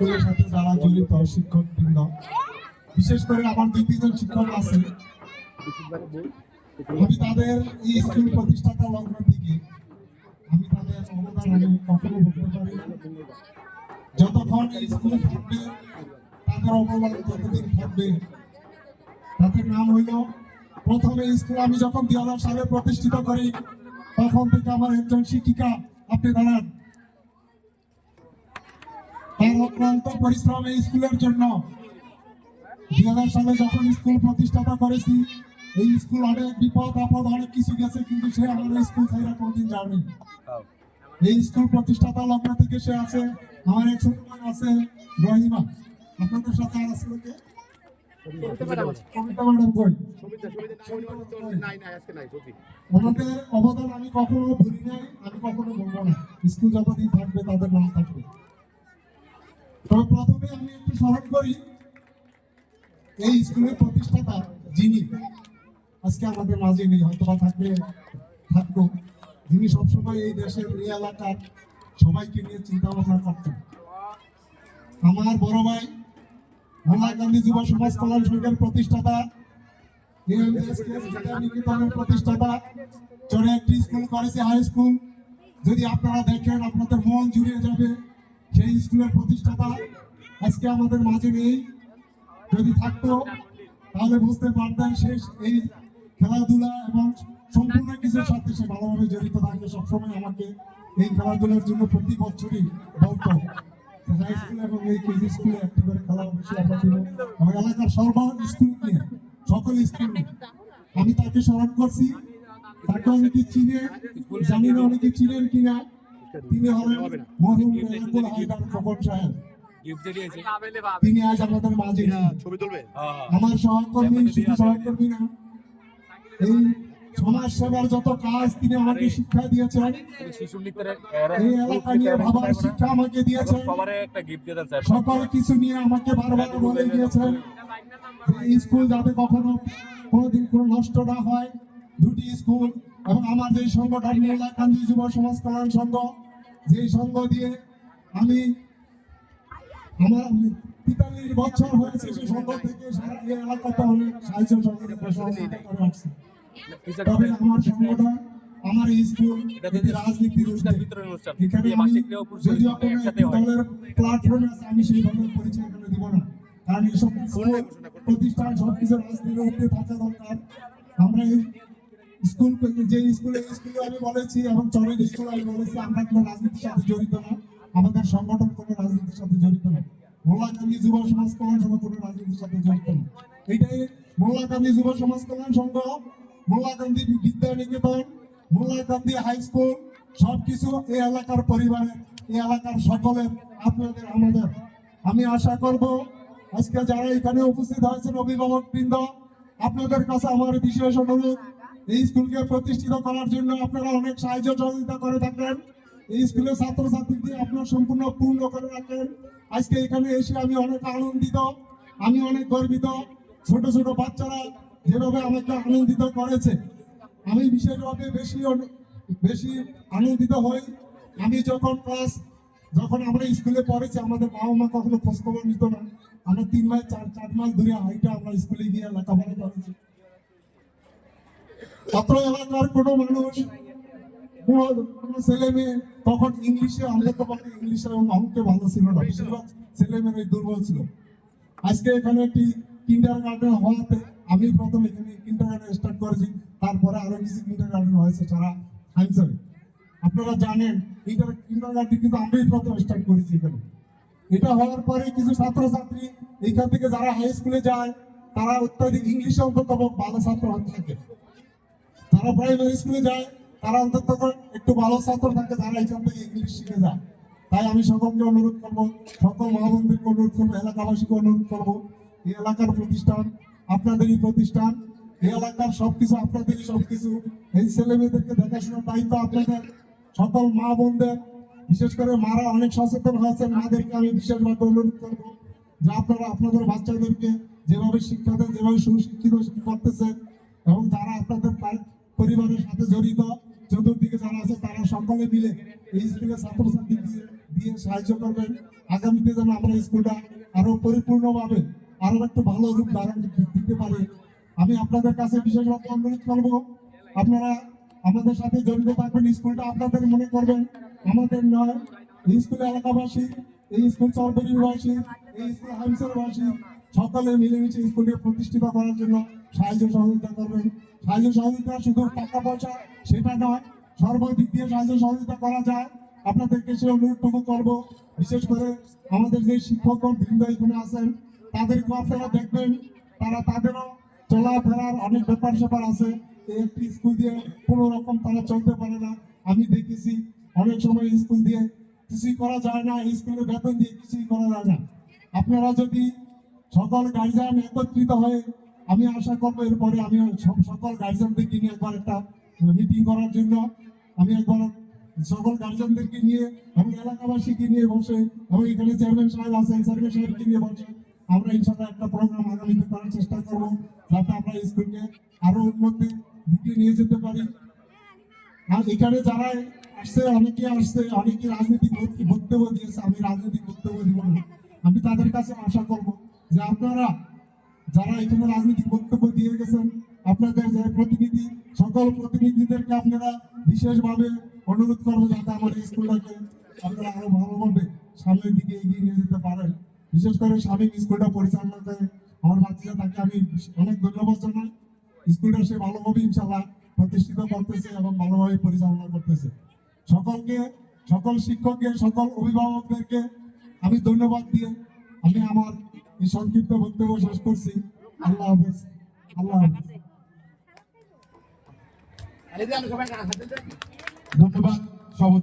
স্কুলের সাথে যারা জড়িত শিক্ষকবৃন্দ, বিশেষ করে আমার 2-3 জন শিক্ষক আছে, আমি তাদের এই স্কুল প্রতিষ্ঠাতা লগ্ন থেকে আমি তাদের অবদান আমি কখনো বলতে পারি না। যতক্ষণ এই স্কুল থাকবে তাদের অবদান যতদিন থাকবে। তাদের নাম হইল, প্রথমে স্কুল আমি যখন 2000 সালে প্রতিষ্ঠিত করি তখন থেকে আমার একজন শিক্ষিকা, আপনি দাঁড়ান, তার অক্লান্ত পরিশ্রম এই স্কুলের জন্য। 2000 সালে যখন স্কুল প্রতিষ্ঠাতা করেছি, এই স্কুল অনেক বিপদ আপদ অনেক কিছু গেছে, কিন্তু সে আমাদের স্কুল ছেড়ে কোনোদিন যায়নি। এই স্কুল প্রতিষ্ঠাতা লগ্ন থেকে সে আছে। আমার এক ছোট বোন আছে রহিমা, আপনাদের সাথে আর আছে লোকে ওনাদের অবদান আমি কখনো ভুলি নাই, আমি কখনো বলবো না। স্কুল যতদিন থাকবে তাদের নাম থাকবে। তবে প্রথমে আমি একটু স্মরণ করি এই স্কুলের প্রতিষ্ঠাতা যিনি আজকে আমাদের মাঝে নেই, হয়তো বা থাকতো, যিনি সবসময় এই দেশের এই এলাকার সবাইকে নিয়ে চিন্তা ভাবনা করতেন। আমার বড় ভাই মহাত্মা গান্ধী যুব সমাজ কল্যাণ সংঘের প্রতিষ্ঠাতা, নিকেতনের প্রতিষ্ঠাতা, চরে একটি স্কুল করেছে, হাই স্কুল। যদি আপনারা দেখেন আপনাদের মন জুড়িয়ে যাবে। সেই স্কুলের প্রতিষ্ঠাতা আজকে আমাদের মাঝে নেই। যদি থাকতো তাহলে বুঝতে পারতেন শেষ এই খেলাধুলা এবং সম্পূর্ণ কিছুর সাথে সে ভালোভাবে জড়িত থাকে। সবসময় আমাকে এই খেলাধুলার জন্য প্রতি বছরই বলতো হাই স্কুল এবং এই কেজি স্কুলে একটি করে খেলা অবশ্যই আমরা দিব। আমার এলাকার সর্ব স্কুল নিয়ে, সকল স্কুল নিয়ে আমি তাকে স্মরণ করছি। তাকে অনেকে চিনে, জানি না অনেকে চিনেন কিনা। তিনি হলেন মরহুম রেজাকুল হায়দার খোকন সাহেব। তিনি আজ আমাদের মাঝে নেই। আমার সহকর্মী, শুধু সহকর্মী না, এই সমাজ সেবার যত কাজ তিনি আমাকে শিক্ষা দিয়েছেন, এই এলাকা নিয়ে ভাবার শিক্ষা আমাকে দিয়েছেন, সকল কিছু নিয়ে আমাকে বারবার বলে দিয়েছেন যে স্কুল যাতে কখনো কোনোদিন কোনো নষ্ট না হয়। দুটি স্কুল এবং আমার যে সংগঠন মহাত্মা গান্ধী যুব সমাজ কল্যাণ সংঘ, যে সংঘ দিয়ে আমি আমার 43 বছর হয়েছে, সেই সংঘ থেকে সারা এই এলাকাতে অনেক সাহায্য সহযোগিতা করে আসছে। তবে আমার সংগঠন, আমার এই স্কুল রাজনীতির এখানে আমি যদিও দলের প্ল্যাটফর্মে আছে, আমি সেই দলের পরিচয় এখানে দিব না, কারণ এইসব প্রতিষ্ঠান সবকিছু রাজনীতির উপরে থাকা দরকার। আমরা এই স্কুল, যে স্কুলে আমি বলেছি এবং চরের স্কুল আমি বলেছি, আমরা কোনো রাজনীতির সাথে জড়িত না, আমাদের সংগঠন কোনো রাজনীতির সাথে জড়িত না। মহাত্মা গান্ধী যুব সমাজ কল্যাণ সংঘ কোনো রাজনীতির সাথে জড়িত না। এইটাই মহাত্মা গান্ধী যুব সমাজ কল্যাণ সংঘ, মহাত্মা গান্ধী বিদ্যা নিকেতন, মহাত্মা গান্ধী হাই স্কুল সবকিছু এই এলাকার পরিবারের, এই এলাকার সকলের, আপনাদের আমাদের। আমি আশা করব আজকে যারা এখানে উপস্থিত হয়েছেন অভিভাবক বৃন্দ, আপনাদের কাছে আমার বিশেষ অনুরোধ, এই স্কুলকে প্রতিষ্ঠিত করার জন্য আপনারা অনেক সাহায্য সহযোগিতা করে থাকেন। এই স্কুলের ছাত্রছাত্রীদের আপনার সম্পূর্ণ পূর্ণ করে রাখেন। আজকে এখানে এসে আমি অনেক আনন্দিত, আমি অনেক গর্বিত। ছোট ছোট বাচ্চারা যেভাবে আমাকে আনন্দিত করেছে, আমি বিশেষভাবে বেশি আনন্দিত হই। আমি যখন আমরা স্কুলে পড়েছি, আমাদের বাবা মা কখনো খোঁজখবর নিত না। আমরা 3 মাস 4 মাস ধরে হাইটা আমরা স্কুলে গিয়ে লেখাপড়া করেছি। অত্র এলাকার কোনো মানুষ, কোনো ছেলে মেয়ে তখন ইংলিশে, আমাদের তো ইংলিশে এবং অঙ্কে ভালো ছিল না, বেশিরভাগ ছেলে মেয়ে দুর্বল ছিল। আজকে এখানে একটি কিন্ডারগার্টেন হওয়াতে আমি প্রথম এখানে কিন্ডারগার্টেন স্টার্ট করেছি, তারপরে আরো কিছু কিন্ডারগার্টেন হয়েছে সারা আনসারে। আপনারা জানেন কিন্ডারগার্টেন কিন্তু আমরাই প্রথম স্টার্ট করেছি এখানে। এটা হওয়ার পরে কিছু ছাত্রছাত্রী এখান থেকে যারা হাই স্কুলে যায়, তারা অত্যাধিক ইংলিশে অন্তত ভালো ছাত্র থাকে। যারা প্রাইমারি স্কুলে যায় তারা অন্তত একটু ভালো ছাত্র থাকে, যারা এখান থেকে ইংলিশ শিখে যায়। তাই আমি সকলকে অনুরোধ করবো, সকল মা বোনদেরকে অনুরোধ করবো, এলাকাবাসীকে অনুরোধ করবো, এই এলাকার প্রতিষ্ঠান আপনাদেরই প্রতিষ্ঠান, এই এলাকার সবকিছু আপনাদেরই সবকিছু। এই ছেলে মেয়েদেরকে দেখাশোনার দায়িত্ব আপনাদের। সকল মা বোনদের, বিশেষ করে মারা অনেক সচেতন হয়েছেন, মাদেরকে আমি বিশেষভাবে অনুরোধ করবো যে আপনারা আপনাদের বাচ্চাদেরকে যেভাবে শিক্ষা দেন, যেভাবে সুশিক্ষিত করতেছেন, এবং যারা আপনাদের পরিবারের সাথে জড়িত চতুর্দিকে যারা আছে, তারা সকলে মিলে এই স্কুলের ছাত্রছাত্রীকে দিয়ে সাহায্য করবেন, আগামীতে যেন আমরা স্কুলটা আরো পরিপূর্ণভাবে আরো একটু ভালো রূপ ধারণ দিতে পারি। আমি আপনাদের কাছে বিশেষভাবে অনুরোধ করব, আপনারা আমাদের সাথে জড়িত থাকবেন। স্কুলটা আপনাদের মনে করবেন আমাদের নয়, এই স্কুল এলাকাবাসী, এই স্কুল চরবেরিবাসী, এই স্কুল হাইমসরবাসী সকলে মিলেমিশে স্কুলকে প্রতিষ্ঠিত করার জন্য সাহায্য সহযোগিতা করবেন। সাহায্য সহযোগিতা শুধু টাকা পয়সা সেটা নয়, সর্বদিক দিয়ে সাহায্য সহযোগিতা করা যায়। আপনাদেরকে সে অনুরোধটুকু করবো, বিশেষ করে আমাদের যে শিক্ষক বৃন্দ এখানে আছেন তাদেরকেও আপনারা দেখবেন, তাদেরও চলাফেরার অনেক ব্যাপার স্যাপার আছে। এই একটি স্কুল দিয়ে কোনো রকম তারা চলতে পারে না। আমি দেখেছি অনেক সময় স্কুল দিয়ে কিছুই করা যায় না, স্কুলের বেতন দিয়ে কিছুই করা যায় না। আপনারা যদি সকল গার্জিয়ান একত্রিত হয়ে, আমি আশা করবো এরপরে আমি সকল গার্জিয়ানদেরকে নিয়ে একবার একটা মিটিং করার জন্য আমি একবার সকল গার্জিয়ানদেরকে নিয়ে এবং এলাকাবাসীকে নিয়ে বসে এবং এখানে চেয়ারম্যান সাহেব আছেন, চেয়ারম্যান সাহেবকে নিয়ে বসে আমরা ইনশাআল্লাহ একটা প্রোগ্রাম আগামীতে করার চেষ্টা করবো, যাতে আমরা স্কুলকে আরো উন্নতির দিকে নিয়ে যেতে পারি। আর এখানে যারা আসছে, অনেকে রাজনৈতিক বক্তব্য দিয়েছে, আমি রাজনৈতিক বক্তব্য দিব না। আমি তাদের কাছে আশা করব যে আপনারা যারা এখানে রাজনৈতিক বক্তব্য দিয়ে গেছেন, আপনাদের যে প্রতিনিধি, সকল প্রতিনিধিদেরকে আপনারা বিশেষভাবে অনুরোধ করবো যাতে আমার এই স্কুলটাকে আপনারা আরো ভালোভাবে সামনের দিকে এগিয়ে নিয়ে যেতে পারেন। বিশেষ করে স্বামী স্কুলটা পরিচালনা করে আমার বাচ্চা, তাকে আমি অনেক ধন্যবাদ জানাই। স্কুলটা সে ভালোভাবে ইনশাল্লাহ প্রতিষ্ঠিত করতেছে এবং ভালোভাবে পরিচালনা করতেছে। সকল শিক্ষককে, সকল অভিভাবকদেরকে আমি ধন্যবাদ দিয়ে আমি আমার এই সংক্ষিপ্ত বক্তব্য শেষ করছি। আল্লাহ হাফেজ। আল্লাহ হাফেজ। ধন্যবাদ সভাপতি।